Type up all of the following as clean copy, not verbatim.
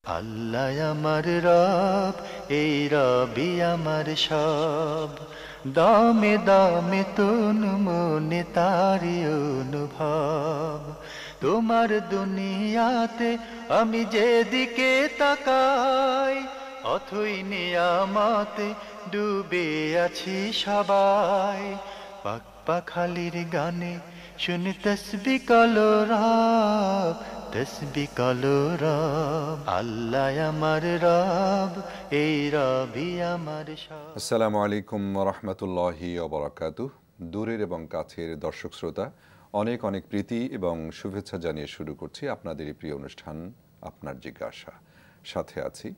আল্লাহ আমার রব, এই রবি আমার সব। দামে দামে তুন মনে তারি অনুভব। তোমার দুনিয়াতে আমি যেদিকে তাকাই, অথই নিয়ামতে ডুবে আছি সবাই। পাক পাখালির গানে শুনি তসবি কলো রব, তসবি কলো রব। আল্লাহ আমার রব, এই রবি আমার সব। আসসালামু আলাইকুম রহমতুল্লাহি ওবরাকাতুহ। দূরের এবং কাছের দর্শক শ্রোতা, অনেক অনেক প্রীতি এবং শুভেচ্ছা জানিয়ে শুরু করছি আপনাদেরই প্রিয় অনুষ্ঠান আপনার জিজ্ঞাসা। সাথে আছি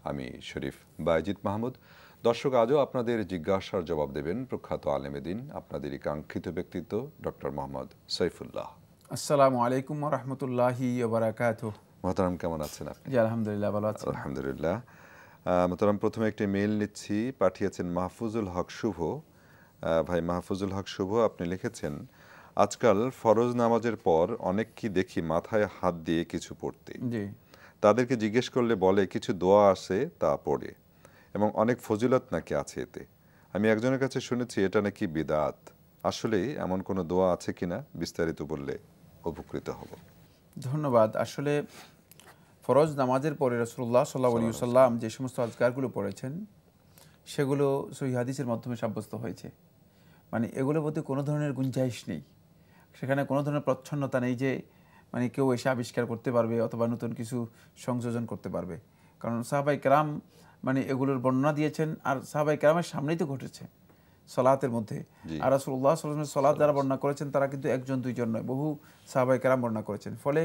আমি শরীফ বায়েজিদ মাহমুদ। দর্শক, আজও আপনাদের জিজ্ঞাসার জবাব দেবেন প্রখ্যাত আলেমে দিন, আপনাদেরই কাঙ্ক্ষিত ব্যক্তিত্ব ডক্টর মোহাম্মদ সৈফুল্লাহ। আসসালামু আলাইকুম রহমতুল্লাহি ওবরাকাতুহ। মোহতারাম, কেমন আছেন আপনি? জি আলহামদুলিল্লাহ, ভালো আছি। আলহামদুলিল্লাহ। মোহতারাম, প্রথমে একটি মেইল নিচ্ছি, পাঠিয়েছেন মাহফুজুল হক শুভ। ভাই মাহফুজুল হক শুভ, আপনি লিখেছেন, আজকাল ফরজ নামাজের পর অনেক কি দেখি মাথায় হাত দিয়ে কিছু পড়তে। জি, তাদেরকে জিজ্ঞেস করলে বলে কিছু দোয়া আছে তা পড়ে এবং অনেক ফজিলত নাকি আছে এতে। আমি একজনের কাছে শুনেছি এটা নাকি বিদআত। আসলে এমন কোনো দোয়া আছে কিনা বিস্তারিত বললে উপকৃত হব। ধন্যবাদ। আসলে ফরজ নামাজের পরে রাসূলুল্লাহ সাল্লাল্লাহু আলাইহি ওয়াসাল্লাম যে সমস্ত আজকারগুলো পড়েছেন সেগুলো সহিহ হাদিসের মাধ্যমে সাব্যস্ত হয়েছে। মানে এগুলোর প্রতি কোনো ধরনের গুঞ্জাইশ নেই, সেখানে কোনো ধরনের প্রচ্ছন্নতা নেই যে মানে কেউ এসে আবিষ্কার করতে পারবে অথবা নতুন কিছু সংযোজন করতে পারবে। কারণ সাহাবাই কেরাম মানে এগুলোর বর্ণনা দিয়েছেন, আর সাহাবাই কেরামের সামনেই তো ঘটেছে সলাতের মধ্যে। আর রাসূলুল্লাহ সাল্লাল্লাহু আলাইহি ওয়াসাল্লাম সলাত যারা বর্ণনা করেছেন তারা কিন্তু একজন দুইজন নয়, বহু সাহাবাই কেরাম বর্ণনা করেছেন। ফলে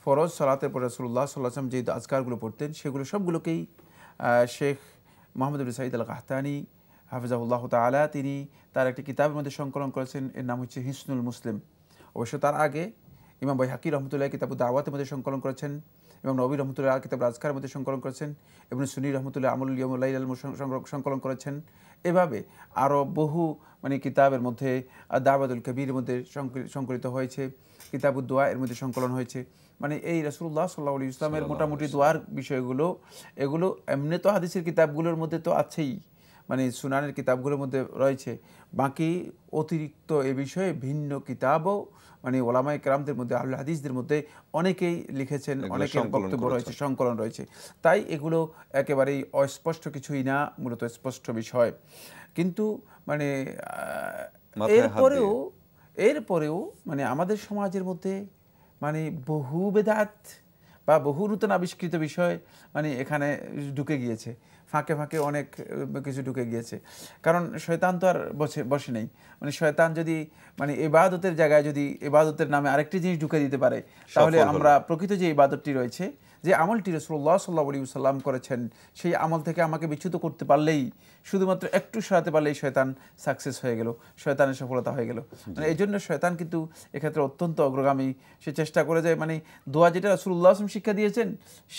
ফরজ সলাতের পরে রাসূলুল্লাহ সাল্লাল্লাহু আলাইহি ওয়াসাল্লাম যে আজকারগুলো পড়তেন সেগুলো সবগুলোকেই শেখ মোহাম্মদ বিন সাঈদ আল কাহতানি হাফিজাহুল্লাহ তাআলা তিনি তার একটি কিতাবের মধ্যে সংকলন করেছেন, এর নাম হচ্ছে হিসনুল মুসলিম। অবশ্য তার আগে ইমাম বাইহাকি রহমতুল্লাহ কিতাব দাওয়াতের মধ্যে সংকলন করেছেন, এবং নবী রহমতুল্লাহ কিতাব আজকারের মধ্যে সংকলন করেছেন, ইবনে সুন্নি রহমতুল্লাহ আমলুল ইয়াউমুল লাইল সংকলন করেছেন। এভাবে আরও বহু মানে কিতাবের মধ্যে দাওয়াতুল কবিরের মধ্যে সংকলিত হয়েছে, কিতাবুদ দোয়া এর মধ্যে সংকলন হয়েছে। মানে এই রাসূলুল্লাহ সাল্লাল্লাহু আলাইহি ওয়াসাল্লামের মোটামুটি দোয়ার বিষয়গুলো এগুলো এমনি তো হাদিসের কিতাবগুলোর মধ্যে তো আছেই, মানে সুনানের কিতাবগুলোর মধ্যে রয়েছে। বাকি অতিরিক্ত এ বিষয়ে ভিন্ন কিতাবও মানে ওলামায়ে কেরামদের মধ্যে আহলুল হাদিসদের মধ্যে অনেকেই লিখেছেন, অনেকের বক্তব্য রয়েছে, সংকলন রয়েছে। তাই এগুলো একেবারেই অস্পষ্ট কিছুই না, মূলত স্পষ্ট বিষয়। কিন্তু মানে এরপরেও মানে আমাদের সমাজের মধ্যে মানে বহু বেদাত বা বহু নূতন আবিষ্কৃত বিষয় মানে এখানে ঢুকে গিয়েছে, ফাঁকে ফাঁকে অনেক কিছু ঢুকে গিয়েছে। কারণ শয়তান তো আর বসে নেই। মানে শয়তান যদি মানে ইবাদতের জায়গায় যদি ইবাদতের নামে আরেকটি জিনিস ঢুকে দিতে পারে, তাহলে আমরা প্রকৃত যে ইবাদতটি রয়েছে, যে আমলটি রাসূলুল্লাহ সাল্লাল্লাহু আলাইহি ওয়াসাল্লাম করেছেন, সেই আমল থেকে আমাকে বিচ্যুত করতে পারলেই, শুধুমাত্র একটু সরাতে পারলেই শয়তান সাকসেস হয়ে গেল, শয়তানের সফলতা হয়ে গেল। মানে এই জন্য শয়তান কিন্তু এক্ষেত্রে অত্যন্ত অগ্রগামী। সে চেষ্টা করে যায় মানে দোয়া যেটা রাসূলুল্লাহ সাল্লাল্লাহু আলাইহি ওয়াসাল্লাম শিক্ষা দিয়েছেন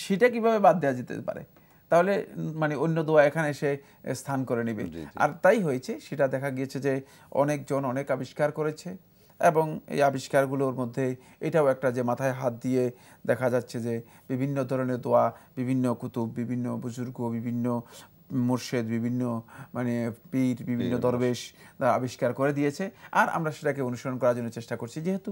সেটা কিভাবে বাদ দেওয়া যেতে পারে, তাহলে মানে অন্য দোয়া এখানে এসে স্থান করে নেবে। আর তাই হয়েছে, সেটা দেখা গিয়েছে যে অনেকজন অনেক আবিষ্কার করেছে, এবং এই আবিষ্কারগুলোর মধ্যে এটাও একটা যে মাথায় হাত দিয়ে দেখা যাচ্ছে যে বিভিন্ন ধরনের দোয়া, বিভিন্ন কুতুব, বিভিন্ন বুজুর্গ, বিভিন্ন মুর্শেদ, বিভিন্ন মানে পীর, বিভিন্ন দরবেশ আবিষ্কার করে দিয়েছে। আর আমরা সেটাকে অনুসরণ করার জন্য চেষ্টা করছি, যেহেতু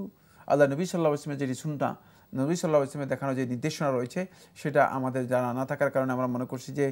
আল্লাহ নবী সাল্লাল্লাহু আলাইহি ওয়াসাল্লামের যে সুন্নাহ, নবী সাল্লাল্লাহু আলাইহি ওয়াসাল্লামের দেখানো যে নির্দেশনা রয়েছে সেটা আমাদের জানা না থাকার কারণে আমরা মনে করছি যে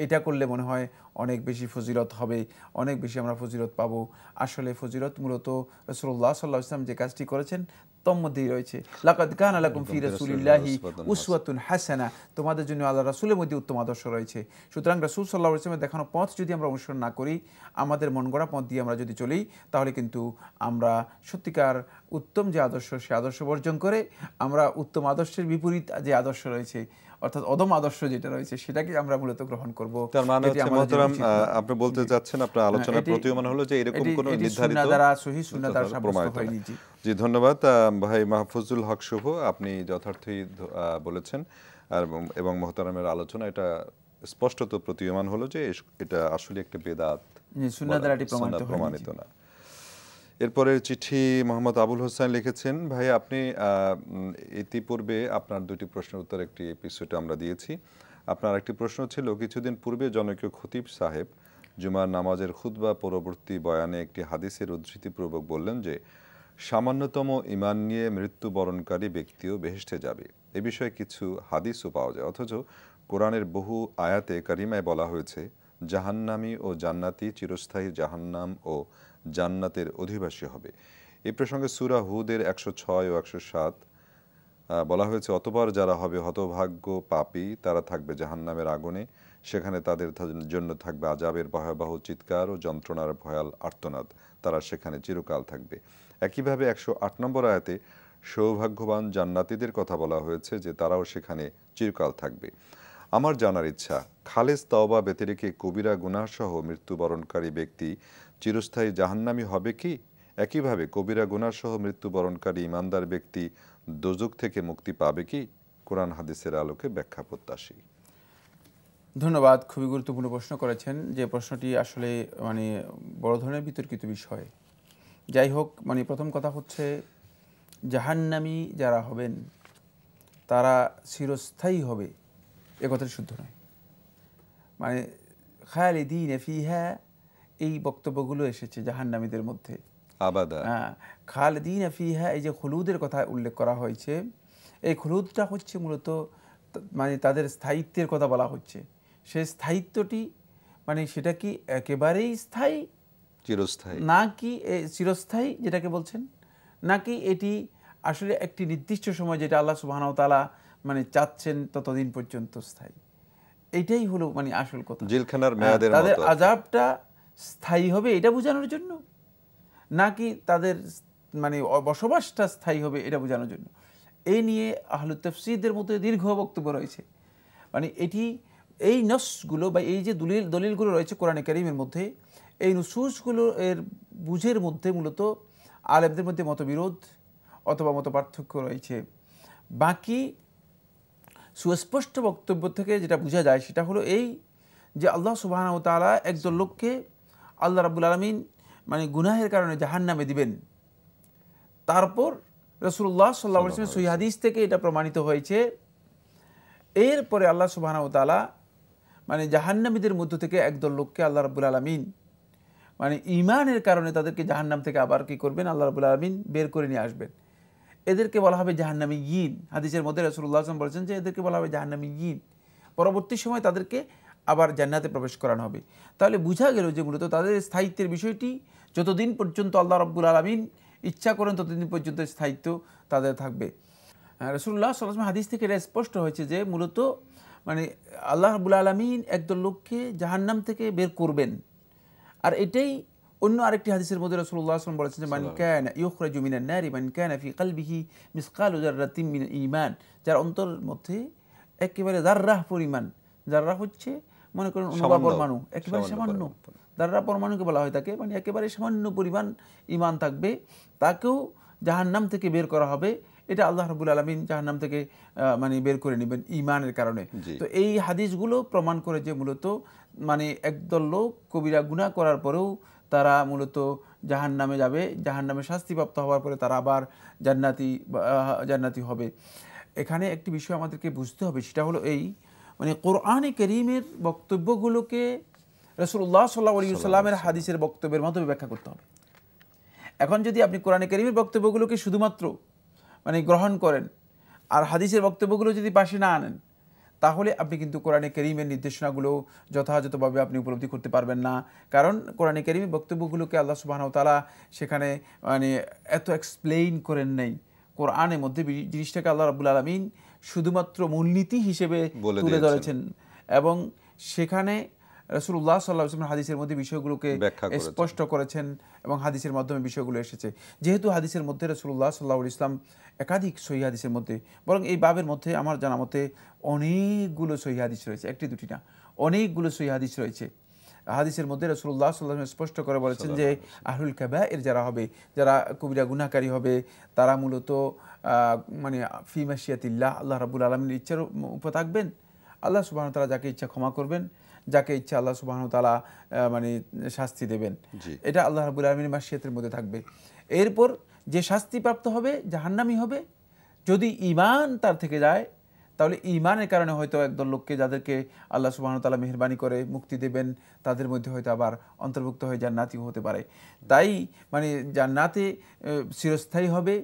এটা করলে মনে হয় অনেক বেশি ফজিলত হবে, অনেক বেশি আমরা ফজিলত পাবো। আসলে ফজিলত মূলত রাসূলুল্লাহ সাল্লাল্লাহু আলাইহি ওয়াসাল্লাম যে কাজটি করেছেন তোর মধ্যেই রয়েছে। লাকাদ কানা লাকুম ফি রাসূলিল্লাহি উসওয়াতুন হাসানাহ, তোমাদের জন্য আল্লাহ রাসূলের মধ্যে উত্তম আদর্শ রয়েছে। সুতরাং রাসূল সাল্লাল্লাহু আলাইহি ওয়াসাল্লামের দেখানো পথ যদি আমরা অনুসরণ না করি, আমাদের মন গড়া পথ দিয়ে আমরা যদি চলি, তাহলে কিন্তু আমরা সত্যিকার উত্তম যে আদর্শ, সে আদর্শ বর্জন করে আমরা উত্তম আদর্শের বিপরীত যে আদর্শ রয়েছে, অর্থাৎ অদম আদর্শ যেটা রয়েছে, সেটাকে আমরা মূলত গ্রহণ করব। তার মানে হচ্ছে মুহতারাম, আপনি বলতে যাচ্ছেন, আপনার আলোচনার প্রতীয়মান হলো যে এরকম কোনো নির্ধারিত দ্বারা সহিহ সুন্নাহ দ্বারা সাব্যস্ত হয়নি। জি, ধন্যবাদ ভাই মাহফুজুল হক শুভ, আপনি যথার্থই বলেছেন। এবং মুহতারামের আলোচনা এটা স্পষ্টত প্রতীয়মান হলো যে এটা আসলে একটা বেদাত, সুন্নাহ দ্বারা এটি প্রমাণিত না। এরপরের চিঠি মোহাম্মদ আবুল হোসেন লিখেছেন, ভাই আপনি ইতিপূর্বে আপনার দুটি প্রশ্নের উত্তর একটি এপিসোডে আমরা দিয়েছি। আপনার একটি প্রশ্ন ছিল, কিছুদিন পূর্বে জনৈক খতিব সাহেব জুমার নামাজের খুতবা পরবর্তী বয়ানে একটি হাদিসের উদ্ধৃতিপূর্বক বললেন যে সামান্যতম ঈমান নিয়ে মৃত্যুবরণকারী ব্যক্তিও বেহেশতে যাবে। এ বিষয়ে কিছু হাদিসও পাওয়া যায়, অথচ কোরআনের বহু আয়াতে কারিমায় বলা হয়েছে জাহান্নামী ও জান্নাতি চিরস্থায়ী জাহান্নাম ও জান্নাতের অধিবাসী হবে। এই প্রসঙ্গে সূরা হুদের 106 ও 107 বলা হয়েছে, অতঃপর যারা হবে হতভাগ্য পাপী তারা থাকবে জাহান্নামের আগুনে, সেখানে তাদের জন্য থাকবে আযাবের ভয়াবহ চিৎকার ও যন্ত্রণার ভয়াল আর্তনাদ, তারা সেখানে চিরকাল থাকবে। একইভাবে 108 নম্বর আয়াতে সৌভাগ্যবান জান্নাতীদের কথা বলা হয়েছে যে তারাও সেখানে চিরকাল থাকবে। আমার জানার ইচ্ছা, খালেস তাওবা ব্যতিরেকে কবিরা গুনাহসহ মৃত্যুবরণকারী ব্যক্তি চিরস্থায়ী জাহান্নামী হবে কি? একইভাবে কবিরা গুনাহসহ মৃত্যুবরণকারী ইমানদার ব্যক্তি দোজক থেকে মুক্তি পাবে কি? কোরআন হাদিসের আলোকে ব্যাখ্যা প্রত্যাশী। ধন্যবাদ, খুবই গুরুত্বপূর্ণ প্রশ্ন করেছেন, যে প্রশ্নটি আসলে মানে বড় ধরনের বিতর্কিত বিষয়। যাই হোক, মানে প্রথম কথা হচ্ছে জাহান্নামী যারা হবেন তারা চিরস্থায়ী হবে, এ কথাটি শুদ্ধ নয়। মানে খালিদিন ফিহা, এই বক্তব্যগুলো এসেছে জাহান্নামীদের মধ্যে আবাদা। খালিদিন ফিহা, এই যে খুলুদের কথা উল্লেখ করা হয়েছে, এই খুলুদটা হচ্ছে মূলত মানে তাদের স্থায়িত্বের কথা বলা হচ্ছে। সেই স্থায়িত্বটি মানে সেটা কি একেবারেই স্থায়ী চিরস্থায়ী নাকি চিরস্থায়ী যেটাকে বলছেন, নাকি এটি আসলে একটি নির্দিষ্ট সময় যেটা আল্লাহ সুবহানাহু ওয়া তাআলা মানে চাচ্ছেন ততদিন পর্যন্ত স্থায়ী? এইটাই হলো মানে আসল কথা। জেলখানার মেয়াদের তাদের মতো। আযাবটা স্থায়ী হবে এটা বোঝানোর জন্য, নাকি তাদের মানে বসবাসটা স্থায়ী হবে এটা বোঝানোর জন্য? এই নিয়ে আহলুত তাফসীরদের মধ্যে দীর্ঘ বক্তব্য রয়েছে। মানে এটি এই নসগুলো বা এই যে দলিলগুলো রয়েছে কোরআনে কারীমের মধ্যে, এই নুসুসগুলো এর বুঝের মধ্যে মূলত আলেমদের মধ্যে মতবিরোধ অথবা মত পার্থক্য রয়েছে। বাকি সুস্পষ্ট বক্তব্য থেকে যেটা বোঝা যায় সেটা হলো এই যে আল্লাহ সুবহানাহু ওয়া তাআলা একজন লোককে আল্লাহ রাব্বুল আলামিন মানে গুনাহের কারণে জাহান্নামে দিবেন। তারপর রাসূলুল্লাহ সাল্লাল্লাহু আলাইহি ওয়াসাল্লাম সহিহ হাদিস থেকে এটা প্রমাণিত হয়েছে, এরপরে আল্লাহ সুবহানাহু ওয়া তাআলা মানে জাহান্নামীদের মধ্য থেকে একদল লোককে আল্লাহ রাব্বুল আলামিন মানে ঈমানের কারণে তাদেরকে জাহান্নাম থেকে আবার কি করবেন, আল্লাহ রাব্বুল আলামিন বের করে নিয়ে আসবেন। এদেরকে বলা হবে জাহান্নামীয়িন। হাদিসের মধ্যে রাসূলুল্লাহ সাল্লাল্লাহু আলাইহি ওয়াসাল্লাম বলেছেন যে এদেরকে বলা হবে জাহান্নামীয়িন। পরবর্তী সময় তাদেরকে আবার জান্নাতে প্রবেশ করানো হবে। তাহলে বোঝা গেল যে মূলত তাদের স্থায়িত্বের বিষয়টি যতদিন পর্যন্ত আল্লাহ রাব্বুল আলামিন ইচ্ছা করেন ততদিন পর্যন্ত স্থায়িত্ব তাদের থাকবে। রাসূলুল্লাহ সাল্লাল্লাহু আলাইহি ওয়াসাল্লাম হাদিস থেকে এটা স্পষ্ট হয়েছে যে মূলত মানে আল্লাহ রাব্বুল আলামিন একদল লোককে জাহান্নাম থেকে বের করবেন। আর এটাই অন্য আরেকটি হাদিসের মধ্যে রাসূলুল্লাহ সাল্লাল্লাহু আলাইহি ওয়াসাল্লাম বলেছেন যে মান কানা ইউখরাজু মিনান নারি মান কানা ফি কলবিহি মিসকালু যাররাতিন মিন ঈমান, যার অন্তরের মধ্যে একেবারে যাররাহ পরিমাণ, যাররা হচ্ছে মনে করেন অনুবা পরমাণু, একেবারে সামান্য যাররা পরমাণুকে বলা হয় তাকে, মানে একেবারে সামান্য পরিমাণ ঈমান থাকবে, তাকেও জাহান্নাম থেকে বের করা হবে। এটা আল্লাহ রাব্বুল আলামিন জাহান্নাম থেকে মানে বের করে নেবেন ঈমানের কারণে। তো এই হাদিসগুলো প্রমাণ করে যে মূলত মানে একদল লোক কবিরা গুনাহ করার পরেও তারা মূলত জাহান্নামে যাবে, জাহান্নামে শাস্তিপ্রাপ্ত হওয়ার পরে তারা আবার জান্নাতি হবে। এখানে একটি বিষয় আমাদেরকে বুঝতে হবে, সেটা হলো এই মানে কোরআনে কারীমের বক্তব্যগুলোকে রাসূলুল্লাহ সাল্লাল্লাহু আলাইহি ওয়াসাল্লামের হাদিসের বক্তব্যের মাধ্যমে ব্যাখ্যা করতে হবে। এখন যদি আপনি কোরআনে কারীমের বক্তব্যগুলোকে শুধুমাত্র মানে গ্রহণ করেন আর হাদিসের বক্তব্যগুলো যদি পাশে না আনেন, তাহলে আপনি কিন্তু কোরআনে কারীমের নির্দেশনাগুলো যথাযথভাবে আপনি উপলব্ধি করতে পারবেন না। কারণ কোরআনে কারীমের বক্তব্যগুলোকে আল্লাহ সুবহানাহু ওয়া তাআলা সেখানে মানে এত এক্সপ্লেইন করেন নাই। কোরআনের মধ্যে জিনিসটাকে আল্লাহ রাব্বুল আলামিন শুধুমাত্র মূলনীতি হিসেবে তুলে ধরেছেন এবং সেখানে রাসূলুল্লাহ সাল্লাল্লাহু আলাইহি ওয়াসাল্লাম হাদিসের মধ্যে বিষয়গুলোকে স্পষ্ট করেছেন এবং হাদিসের মাধ্যমে বিষয়গুলো এসেছে। যেহেতু হাদিসের মধ্যে রাসূলুল্লাহ সাল্লাল্লাহু আলাইহি ওয়াসাল্লাম একাধিক সহিহ হাদিসের মধ্যে, বরং এই বাবের মধ্যে আমার জানা মতে অনেকগুলো সহিহ হাদিস রয়েছে, একটি দুটি না, অনেকগুলো সহিহ হাদিস রয়েছে। হাদিসের মধ্যে রাসূলুল্লাহ সাল্লাল্লাহু আলাইহি ওয়াসাল্লাম স্পষ্ট করে বলেছেন যে আহলুল কাবায়ের যারা হবে, যারা কবিরা গুনাহকারী হবে, তারা মূলত মানে ফি মাশিয়াতিল্লাহ, আল্লাহ রাব্বুল আলামিনের ইচ্ছার উপর থাকবেন আল্লাহ সুবহানাহু ওয়া তাআলা যাকে ইচ্ছা ক্ষমা করবেন, যাকে ইচ্ছা আল্লাহ সুবহানাহু ওয়া তাআলা মানে শাস্তি দেবেন। এটা আল্লাহ রাব্বুল আলামিনের মাশিয়াতের মধ্যে থাকবে। এরপর যে শাস্তি প্রাপ্ত হবে জাহান্নামী হবে। যদি ঈমান তার থেকে যায় তাহলে ঈমানের কারণে হয়তো একদল লোককে যাদেরকে আল্লাহ সুবহানাহু ওয়া তাআলা মেহেরবানি করে মুক্তি দেবেন, তাদের মধ্যে হয়তো আবার অন্তর্ভুক্ত হয়ে জান্নাতি হতে পারে। তাই মানে জান্নাতে চিরস্থায়ী হবে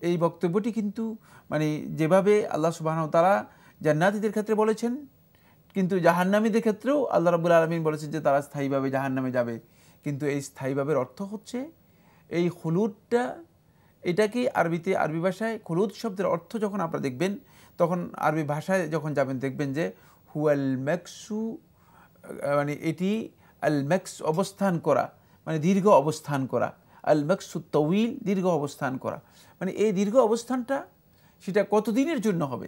এই বক্তব্যটি কিন্তু মানে যেভাবে আল্লাহ সুবহানাহু ওয়া তাআলা জান্নাতীদের ক্ষেত্রে বলেছেন, কিন্তু জাহান্নামীদের ক্ষেত্রেও আল্লাহ রাব্বুল আলামিন বলেছেন যে তারা স্থায়ীভাবে জাহান্নামে যাবে। কিন্তু এই স্থায়ীভাবের অর্থ হচ্ছে এই খুলুদটা, এটাকে আরবি ভাষায় খুলুদ শব্দের অর্থ যখন আপনারা দেখবেন, তখন আরবি ভাষায় যখন যাবেন দেখবেন যে হুয়াল মাকসু, মানে এটি আল মাকস অবস্থান করা, মানে দীর্ঘ অবস্থান করা, আল মাকসু তওয়িল দীর্ঘ অবস্থান করা, মানে এই দীর্ঘ অবস্থানটা সেটা কতদিনের জন্য হবে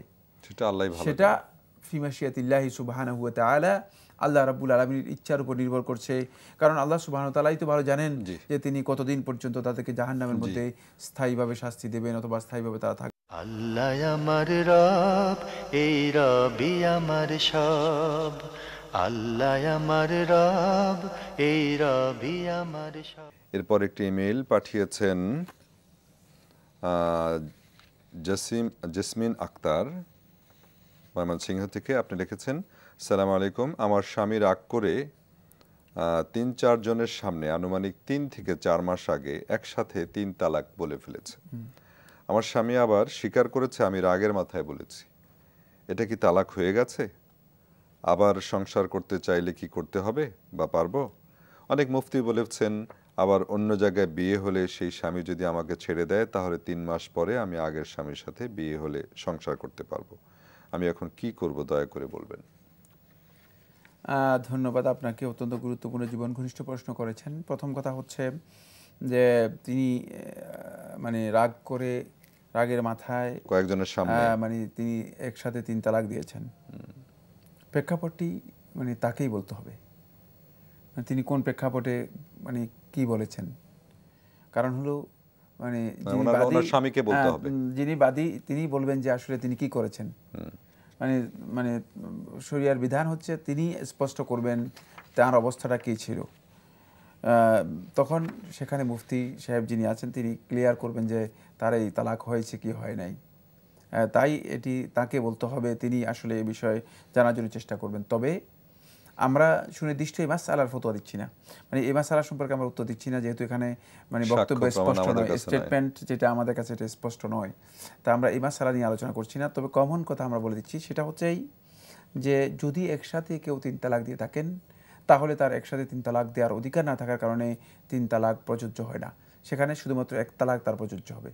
সেটা ফি মাশিয়াতিল্লাহি সুবহানাহু ওয়া তাআলা, আল্লাহ রাব্বুল আলামিনের ইচ্ছার উপর নির্ভর করছে। কারণ আল্লাহ সুবহানাহু ওয়া তাআলাই তো ভালো জানেন যে তিনি কতদিন পর্যন্ত তাদেরকে জাহান্নামের মধ্যে স্থায়ীভাবে শাস্তি দেবেন অথবা স্থায়ীভাবে তারা থাকবে। আল্লাহ আমার রব, এই রবি আমার সব। আল্লাহ আমার রব, এই রবি আমার সব। এরপর একটি ইমেইল পাঠিয়েছেন জেসমিন আক্তার ময়মনসিংহ থেকে। আপনি লিখেছেন, সালাম আলাইকুম, আমার স্বামী রাগ করে ৩-৪ জনের সামনে আনুমানিক ৩ থেকে ৪ মাস আগে একসাথে ৩ তালাক বলে ফেলেছে। আমার স্বামী আবার স্বীকার করেছে আমি রাগের মাথায় বলেছি। এটা কি তালাক হয়ে গেছে? আবার সংসার করতে চাইলে কি করতে হবে বা পারবো? অনেক মুফতি বলেছেন আবার অন্য জায়গায় বিয়ে হলে সেই স্বামী যদি আমাকে ছেড়ে দেয় তাহলে ৩ মাস পরে আমি আগের স্বামীর সাথে বিয়ে হলে সংসার করতে পারবো। আমি এখন কি করব দয়া করে বলবেন। ধন্যবাদ আপনাকে, অত্যন্ত গুরুত্বপূর্ণ জীবন ঘনিষ্ঠ প্রশ্ন করেছেন। প্রথম কথা হচ্ছে যে তিনি মানে রাগ করে রাগের মাথায় কয়েকজনের সামনে মানে তিনি একসাথে 3 তালাক দিয়েছেন। প্রেক্ষাপটটি মানে তাকেই বলতে হবে তিনি কোন প্রেক্ষাপটে মানে কি বলেছেন। কারণ হলো মানে স্বামীকে বলতে হবে, যিনি বাদী তিনি বলবেন যে আসলে তিনি কি করেছেন। মানে মানে শরিয়ার বিধান হচ্ছে তিনি স্পষ্ট করবেন তার অবস্থাটা কী ছিল। তখন সেখানে মুফতি সাহেব যিনি আছেন তিনি ক্লিয়ার করবেন যে তার এই তালাক হয়েছে কি হয় নাই। তাই এটি তাকে বলতে হবে, তিনি আসলে এই বিষয়ে জানার জন্য চেষ্টা করবেন। তবে আমরা সুনির্দিষ্ট এই মাসআলার ফতোয়া দিচ্ছি না, মানে এই মাসআলা সম্পর্কে আমরা উত্তর দিচ্ছি না, যেহেতু এখানে মানে বক্তব্য স্পষ্ট নয়, স্টেটমেন্ট যেটা আমাদের কাছে এটা স্পষ্ট নয়, তা আমরা এই মাসআলা নিয়ে আলোচনা করছি না। তবে কমন কথা আমরা বলে দিচ্ছি, সেটা হচ্ছে এই যে যদি একসাথে কেউ 3 তালাক দিয়ে থাকেন তাহলে তার একসাথে 3 তালাক দেওয়ার অধিকার না থাকার কারণে 3 তালাক প্রযোজ্য হয় না, সেখানে শুধুমাত্র 1 তালাক তার প্রযোজ্য হবে।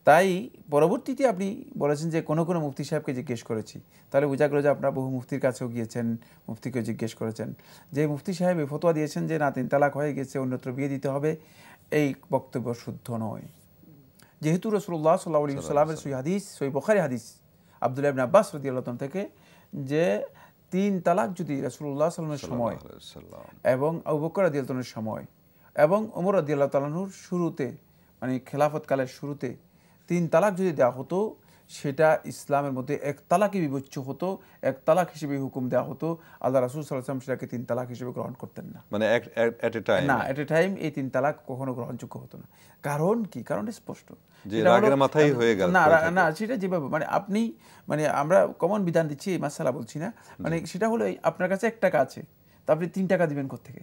তাই পরবর্তীতে আপনি বলেছেন যে কোনো কোনো মুফতি সাহেবকে জিজ্ঞেস করেছি, তাহলে বোঝা গেল যে আপনারা বহু মুফতির কাছেও গিয়েছেন, মুফতিকে জিজ্ঞেস করেছেন। যে মুফতি সাহেব এই ফতোয়া দিয়েছেন যে না 3 তালাক হয়ে গেছে অন্যত্র বিয়ে দিতে হবে, এই বক্তব্য শুদ্ধ নয়। যেহেতু রাসূলুল্লাহ সাল্লাল্লাহু আলাইহি ওয়াসাল্লামের সহিহ হাদিস, সহিহ বুখারী হাদিস আব্দুল্লাহ ইবনে আব্বাস রাদিয়াল্লাহু তাআলা থেকে যে 3 তালাক যদি রাসূলুল্লাহ সাল্লাল্লাহু আলাইহি ওয়াসাল্লামের সময় এবং আবু বকর রাদিয়াল্লাহু তাআলার সময় এবং ওমর রাদিয়াল্লাহু তাআলার শুরুতে মানে খেলাফতকালের শুরুতে 3 তালাক যদি দেওয়া হতো সেটা ইসলামের মধ্যে 1 তালাকই বিবেচ্য হতো, 1 তালাক হিসেবে হুকুম দেওয়া হতো। আল্লাহ রাসূল সাল্লাল্লাহু আলাইহি ওয়াসাল্লাম সেটাকে 3 তালাক হিসেবে গ্রহণ করতেন না, মানে এট এ টাইম এই 3 তালাক কখনো গ্রহণযোগ্য হতো না। কারণ কি? কারণ স্পষ্ট যে রাগের মাথায় হয়ে গেল না সেটা যেভাবে মানে আপনি মানে আমরা কমন বিধান দিচ্ছি, এই মাসআলা বলছি না, মানে সেটা হলো আপনার কাছে 1 টাকা আছে তা আপনি 3 টাকা দিবেন কোত্থেকে?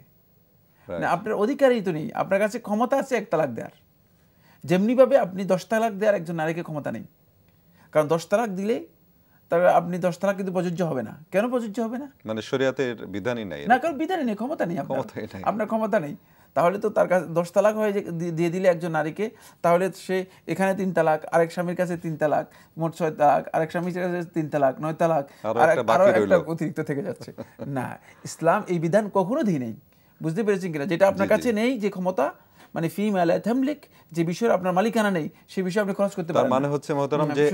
না আপনার অধিকারই তো নেই, আপনার কাছে ক্ষমতা আছে 1 তালাক দেওয়ার, যেমনিভাবে আপনি 10 তালাক দেওয়ার একজন নারীকে ক্ষমতা নেই। কারণ 10 তালাক দিলে তবে আপনি 10 তালাক কিন্তু প্রযোজ্য হবে না। কেন প্রযোজ্য হবে না? মানে শরীয়তের বিধানই নাই না, কারণ বিধানই নেই, ক্ষমতা নেই, আপনার ক্ষমতা নেই। তাহলে তো তার কাছে 10 তালাক হয়ে দিয়ে দিলে একজন নারীকে, তাহলে সে এখানে 3 তালাক, আরেক স্বামীর কাছে 3 তালাক, মোট 6 তালাক, আরেক স্বামীর কাছে 3 তালাক, 9 তালাক, আরো একটা অতিরিক্ত থেকে যাচ্ছে। না, ইসলাম এই বিধান কখনো দেয় নেই, বুঝতে পেরেছেন কিনা? যেটা আপনার কাছে নেই, যে ক্ষমতা মানে ফিমেল তামলিক, যে বিষয়ে আপনার মালিকানা নেই, সেই বিষয়ে আপনি খরচ করতে পারেন। তার মানে হচ্ছে মহতারাম যে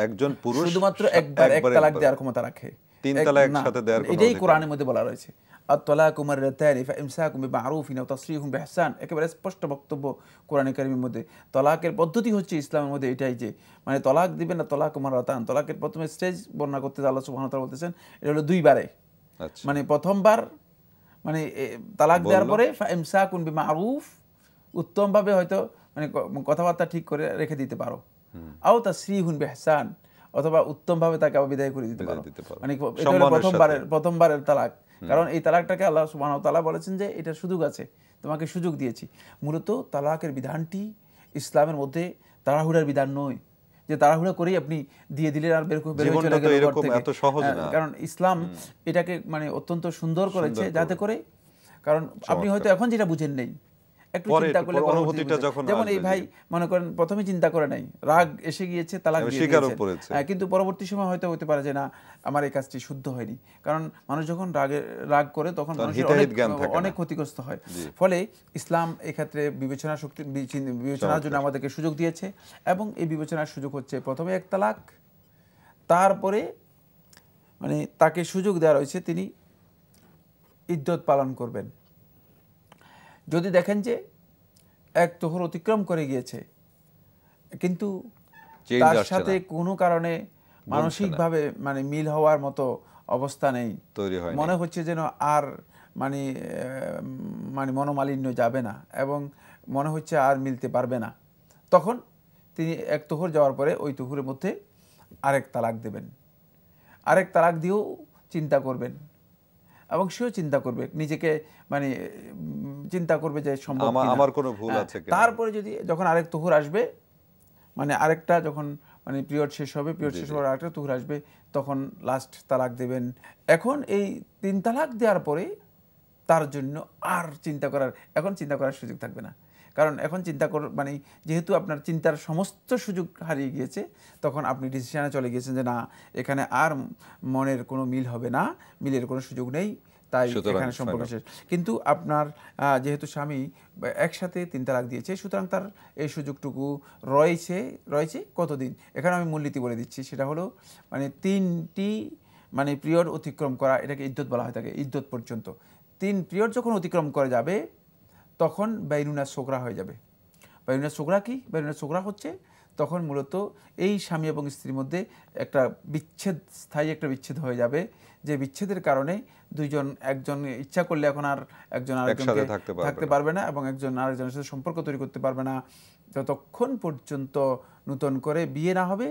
একজন পুরুষ শুধুমাত্র একবার 1 তালাক দেওয়ার ক্ষমতা রাখে, 3 তালাক একসাথে দেওয়ার, এটাই কোরআনের মধ্যে বলা রয়েছে। আত-তালাকু মাররাতানি ফাইমসাকুম বিমারুফিন আও তাসরিহুম বিইহসান, একেবারে স্পষ্ট বক্তব্য কোরআনে কারীমের মধ্যে। তলাকের পদ্ধতি হচ্ছে ইসলামের মধ্যে এটাই যে মানে তলাক দিবেন না, তালাকু মাররাতান, তলাকের প্রথমে স্টেজ বর্ণনা করতে আল্লাহ সুবহানাহু ওয়া তাআলা বলতেছেন এটা হলো দুইবারে। আচ্ছা, মানে প্রথমবার মানে তালাক দেওয়ার বলল। পরে ফাইমসাকুন বিমারুফ, উত্তমভাবে হয়তো মানে কথাবার্তা ঠিক করে রেখে দিতে পারো, আও তাসরিহুন বিইহসান, অথবা উত্তমভাবে তাকে আবার বিদায় করে দিতে বিদায় পারো। দিতে পারো। মানে এটা হলো সম্মানের সাথে। প্রথমবারের তালাক। কারণ এই তালাকটাকে আল্লাহ সুবহানাহু ওয়া তাআলা বলেছেন যে এটা সুযোগ আছে, তোমাকে সুযোগ দিয়েছি। মূলত তালাকের বিধানটি ইসলামের মধ্যে তাড়াহুড়ার বিধান নয়, যে তাড়াহুড়া করেই আপনি দিয়ে দিলেন আর বের হয়ে জীবনটা চলে তো গেলেন ঘর এরকম থেকে। এত সহজ না। কারণ ইসলাম এটাকে মানে অত্যন্ত সুন্দর করেছে সুন্দর যাতে করে, কারণ আপনি হয়তো এখন যেটা বুঝেন নেই, একটু পরে চিন্তা করলে পরে পরবর্তীতে অনুভূতিটা বুঝবেন। যখন যেমন এই আসবে, ভাই মনে করেন প্রথমে চিন্তা করে নাই, রাগ এসে গিয়েছে, তালাক আমি দিয়ে স্বীকারও দিয়েছেন। করেছে। কিন্তু পরবর্তী সময় হয়তো হতে পারে যে না, আমার এই কাজটি শুদ্ধ হয়নি। কারণ মানুষ যখন রাগ করে তখন মানুষের হিতাহিত জ্ঞান থাকে না। অনেক ক্ষতিগ্রস্ত হয়। ফলে ইসলাম এক্ষেত্রে বিবেচনার জন্য আমাদেরকে সুযোগ দিয়েছে, এবং এই বিবেচনার সুযোগ হচ্ছে প্রথমে এক তালাক, তারপরে মানে তাকে সুযোগ দেওয়া রয়েছে তিনি ইদ্যত পালন করবেন। যদি দেখেন যে এক তোহর অতিক্রম করে গিয়েছে কিন্তু Change তার আসছে সাথে না, কোনো কারণে মানসিকভাবে মানে মিল হওয়ার মতো অবস্থা নেই, তৈরি হয় মনে হচ্ছে যেন আর মানে মানে মনোমালিন্য যাবে না এবং মনে হচ্ছে আর মিলতে পারবে না, তখন তিনি এক তোহর যাওয়ার পরে ওই তোহরের মধ্যে আরেক তালাক দেবেন। আরেক তালাক দিয়েও চিন্তা করবেন, এবং সেও চিন্তা করবে, নিজেকে মানে চিন্তা করবে যে সম্ভব কিনা। আমার কোনো ভুল আছে কিনা। তারপরে যদি যখন আরেক তুহুর আসবে, মানে আরেকটা যখন মানে পিরিয়ড শেষ হবে, পিরিয়ড শেষ হওয়ার আরেকটা তুহুর আসবে, তখন লাস্ট তালাক দেবেন। এখন এই 3 তালাক দেওয়ার পরে তার জন্য আর চিন্তা করার সুযোগ থাকবে না। কারণ এখন মানে যেহেতু আপনার চিন্তার সমস্ত সুযোগ হারিয়ে গিয়েছে, তখন আপনি ডিসিশনে চলে গিয়েছেন যে না, এখানে আর মনের কোনো মিল হবে না, মিলের কোনো সুযোগ নেই, তাই এখানে সম্পর্ক শেষ। কিন্তু আপনার যেহেতু স্বামী একসাথে 3 তালাক দিয়েছে, সুতরাং তার এই সুযোগটুকু রয়েছে কতদিন। এখানে আমি মূলনীতি বলে দিচ্ছি, সেটা হলো মানে 3টি মানে পিরিয়ড অতিক্রম করা, এটাকে ইদ্যত বলা হয় থাকে, ইদ্যত পর্যন্ত। 3 পিরিয়ড যখন অতিক্রম করে যাবে তখন বাইনুনা সোগরা হয়ে যাবে। বাইনুনা সোগরা কি? বাইনুনা সোগরা হচ্ছে তখন মূলত এই স্বামী এবং স্ত্রীর মধ্যে একটা স্থায়ী একটা বিচ্ছেদ হয়ে যাবে, যে বিচ্ছেদের কারণে একজন ইচ্ছা করলে এখন আর একজন আরেকজনকে থাকতে পারবে না, এবং একজন আরেকজনের সাথে সম্পর্ক তৈরি করতে পারবে না যতক্ষণ পর্যন্ত নতুন করে বিয়ে না হবে,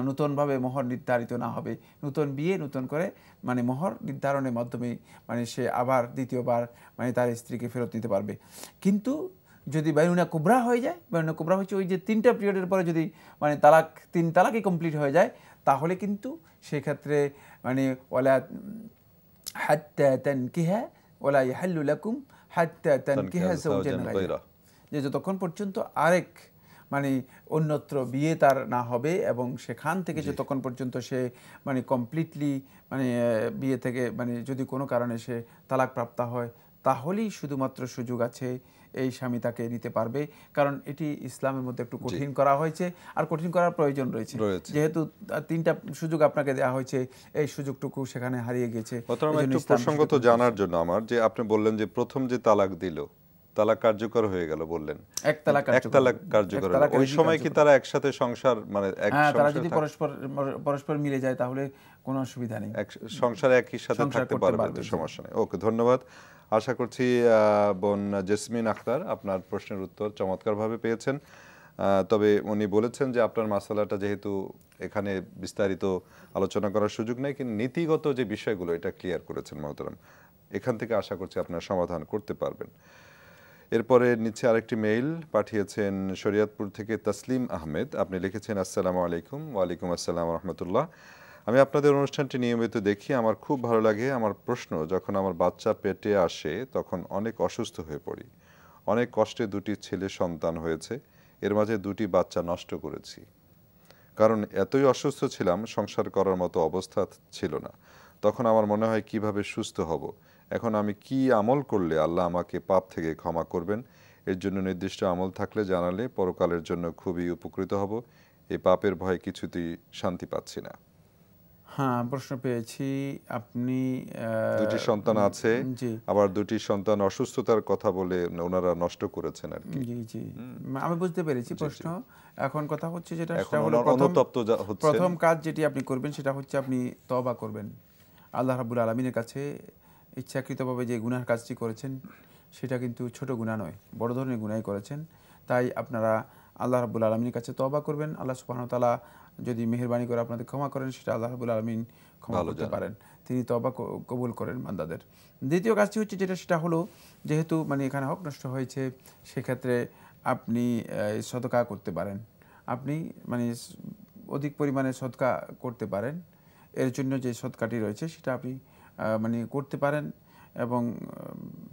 নতুনভাবে মোহর নির্ধারিত না হবে। নতুন বিয়ে, নতুন করে মানে মোহর নির্ধারণের মাধ্যমে মানে সে আবার দ্বিতীয়বার মানে তার স্ত্রীকে ফেরত নিতে পারবে। কিন্তু যদি বাইনুনা কুবরা হয়ে যায়, বাইনুনা কুবরা হচ্ছে ওই যে 3টা পিরিয়ডের পরে যদি মানে 3 তালাকই কমপ্লিট হয়ে যায়, তাহলে কিন্তু সেক্ষেত্রে মানে ওয়ালা হাত্তা তানকিহা ওয়ালা ইয়াহিল্লু লাকুম হাত্তা তানকিহা যাওজান গায়রা, যে যতক্ষণ পর্যন্ত আরেক মানে অন্যত্র বিয়ে তার না হবে, এবং সেখান থেকে যতক্ষণ পর্যন্ত সে মানে কমপ্লিটলি মানে বিয়ে থেকে মানে যদি কোনো কারণে সে তালাক প্রাপ্ত হয়, তাহলেই শুধুমাত্র সুযোগ আছে এই স্বামী তাকে নিতে পারবে। কারণ এটি ইসলামের মধ্যে একটু কঠিন করা হয়েছে, আর কঠিন করার প্রয়োজন রয়েছে, যেহেতু 3টা সুযোগ আপনাকে দেওয়া হয়েছে, এই সুযোগটুকু সেখানে হারিয়ে গেছে। একটু প্রসঙ্গত জানার জন্য আমার, যে আপনি বললেন যে প্রথম যে তালাক দিল, তালাক কার্যকর হয়ে গেল বললেন, এক তালাক কার্যকর, ওই সময় কি তারা একসাথে সংসার মানে তারা যদি পরস্পর মিলে যায় তাহলে কোনো অসুবিধা নেই, সংসার একই সাথে থাকতে পারবে, সমস্যা নেই। ওকে, ধন্যবাদ। আশা করছি বোন জেসমিন আখতার আপনার প্রশ্নের উত্তর চমৎকারভাবে পেয়েছেন। তবে উনি বলেছেন যে আপনার মাসালাটা যেহেতু এখানে বিস্তারিত আলোচনা করার সুযোগ নেই, কিন্তু নীতিগত যে বিষয়গুলো এটা ক্লিয়ার করেছেন মহতরম। এখান থেকে আশা করছি আপনার সমাধান করতে পারবেন। এরপরে নিচে আরেকটি মেইল পাঠিয়েছেন শরিয়তপুর থেকে তসলিম আহমেদ। আপনি লিখেছেন, আসসালামু আলাইকুম। ওয়ালাইকুম আসসালাম রহমতুল্লাহ। আমি আপনাদের অনুষ্ঠানটি নিয়মিত দেখি, আমার খুব ভালো লাগে। আমার প্রশ্ন, যখন আমার বাচ্চা পেটে আসে তখন অনেক অসুস্থ হয়ে পড়ি। অনেক কষ্টে 2টি ছেলে সন্তান হয়েছে, এর মাঝে 2টি বাচ্চা নষ্ট করেছি। কারণ এতই অসুস্থ ছিলাম, সংসার করার মতো অবস্থা ছিল না। তখন আমার মনে হয় কিভাবে সুস্থ হব। এখন আমি কি আমল করলে আল্লাহ আমাকে পাপ থেকে ক্ষমা করবেন? এর জন্য নির্দিষ্ট আমল থাকলে জানালে পরকালের জন্য খুবই উপকৃত হব। এই পাপের ভয়ে কিছুতেই শান্তি পাচ্ছি না। হ্যাঁ, প্রশ্ন পেয়েছি। আপনি দুটি সন্তান আছে, জি আবার দুটি সন্তান অসুস্থতার কথা বলে ওনারা নষ্ট করেছেন আর কি। জি জি আমি বুঝতে পেরেছি প্রশ্ন। এখন কথা হচ্ছে যেটা, এখন সেটা হলো অনুতপ্ত হচ্ছেন। প্রথম কাজ যেটি আপনি করবেন সেটা হচ্ছে আপনি তওবা করবেন। আল্লাহ রাব্বুল আলামিনের কাছে ইচ্ছাকৃতভাবে যে গুনাহের কাজটি করেছেন সেটা কিন্তু ছোট গুনাহ নয়, বড় ধরনের গুনাহই করেছেন। তাই আপনারা আল্লাহ রাব্বুল আলামিনের কাছে তওবা করবেন। আল্লাহ সুবহানাহু ওয়া তাআলা যদি মেহেরবানি করে আপনাদের ক্ষমা করেন, সেটা আল্লাহ রাব্বুল আলামিন ক্ষমা করতে পারেন, তিনি তওবা কবুল করেন বান্দাদের। দ্বিতীয় কাজটি হচ্ছে যেটা, সেটা হলো যেহেতু মানে এখানে হক নষ্ট হয়েছে, সেক্ষেত্রে আপনি সদকা করতে পারেন। আপনি মানে অধিক পরিমাণে সদকা করতে পারেন। এর জন্য যে সদকাটি রয়েছে সেটা আপনি মানে করতে পারেন, এবং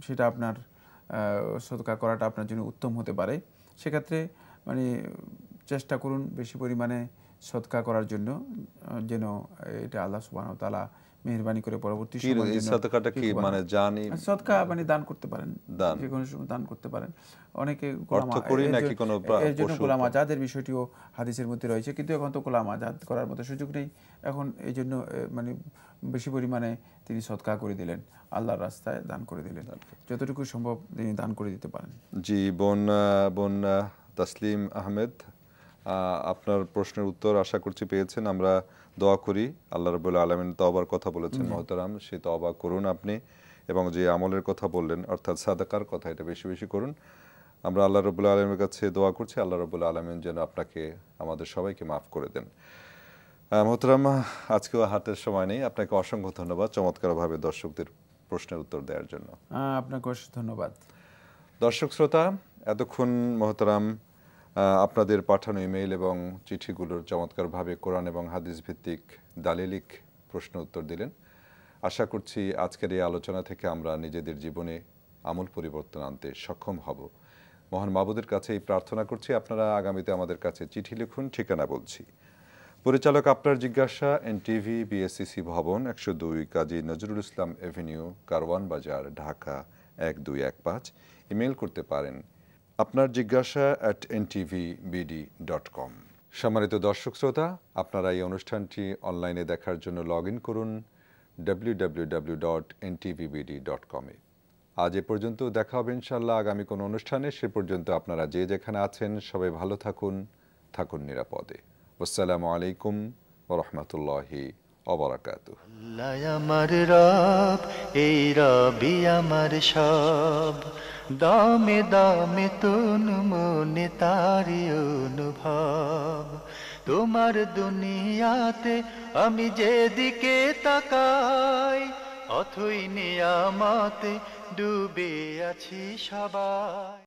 সেটা আপনার সদকা করাটা আপনার জন্য উত্তম হতে পারে। সেক্ষেত্রে মানে চেষ্টা করুন বেশি পরিমাণে সদকা করার জন্য, যেন এটা আল্লাহ সুবহানাহু ওয়া তাআলা মেহেরবানি করে পরবর্তী সময়ের জন্য। সদকাটা কি মানে জানি সদকা মানে দান করতে পারেন, যে কোনো সময় দান করতে পারেন। অনেকে এর জন্য গোলাম আজাদের বিষয়টিও হাদিসের মধ্যে রয়েছে, কিন্তু এখন তো গোলাম আজাদ করার মতো সুযোগ নেই। এখন এই জন্য মানে বেশি পরিমাণে তিনি সদকা করে দিলেন, আল্লাহর রাস্তায় দান করে দিলেন, যতটুকু সম্ভব তিনি দান করে দিতে পারেন। জি, বোন তাসলিম আহমেদ, আপনার প্রশ্নের উত্তর আশা করছি পেয়েছেন। আমরা দোয়া করি, আল্লাহ রাব্বুল আলামিন তওবার কথা বলেছেন মহতারাম, সেই তওবা করুন আপনি, এবং যে আমলের কথা বললেন অর্থাৎ সাদাকার কথা, এটা বেশি বেশি করুন। আমরা আল্লাহ রাব্বুল আলামিনের কাছে দোয়া করছি, আল্লাহ রাব্বুল আলামিন যেন আপনাকে আমাদের সবাইকে মাফ করে দেন। মহতারাম, আজকেও হাতের সময় নেই, আপনাকে অসংখ্য ধন্যবাদ চমৎকারভাবে দর্শকদের প্রশ্নের উত্তর দেওয়ার জন্য। আপনাকে অসংখ্য ধন্যবাদ। দর্শক শ্রোতা, এতক্ষণ মহতারাম আপনাদের পাঠানো ইমেইল এবং চিঠিগুলোর চমৎকারভাবে কোরআন এবং হাদিস ভিত্তিক দালিলিক প্রশ্ন উত্তর দিলেন। আশা করছি আজকের এই আলোচনা থেকে আমরা নিজেদের জীবনে আমূল পরিবর্তন আনতে সক্ষম হব। মহান মাবুদের কাছে এই প্রার্থনা করছি, আপনারা আগামীতে আমাদের কাছে চিঠি লিখুন। ঠিকানা বলছি, পরিচালক আপনার জিজ্ঞাসা, এনটিভি, বিএসসিসি ভবন, 102 কাজী নজরুল ইসলাম এভিনিউ, কারওয়ান বাজার, ঢাকা 1215। ইমেল করতে পারেন আপনার জিজ্ঞাসা @ntvbd.com। সম্মানিত দর্শক শ্রোতা, আপনারা এই অনুষ্ঠানটি অনলাইনে দেখার জন্য লগ ইন করুন www.ntvbd.com এ। আজ এ পর্যন্ত, দেখা হবে ইনশাআল্লাহ আগামী কোনো অনুষ্ঠানে। সে পর্যন্ত আপনারা যে যেখানে আছেন সবাই ভালো থাকুন, থাকুন নিরাপদে। আসসালামু আলাইকুম ওয়া রাহমাতুল্লাহি ওয়া বারাকাতুহু। আল্লাহ আমার রব, এই রবি আমার সব, দামে দামে তন মনে তারি অনুভব। তোমার দুনিয়াতে আমি যেদিকে তাকাই, অথই নিয়ামতে ডুবে আছি সবাই।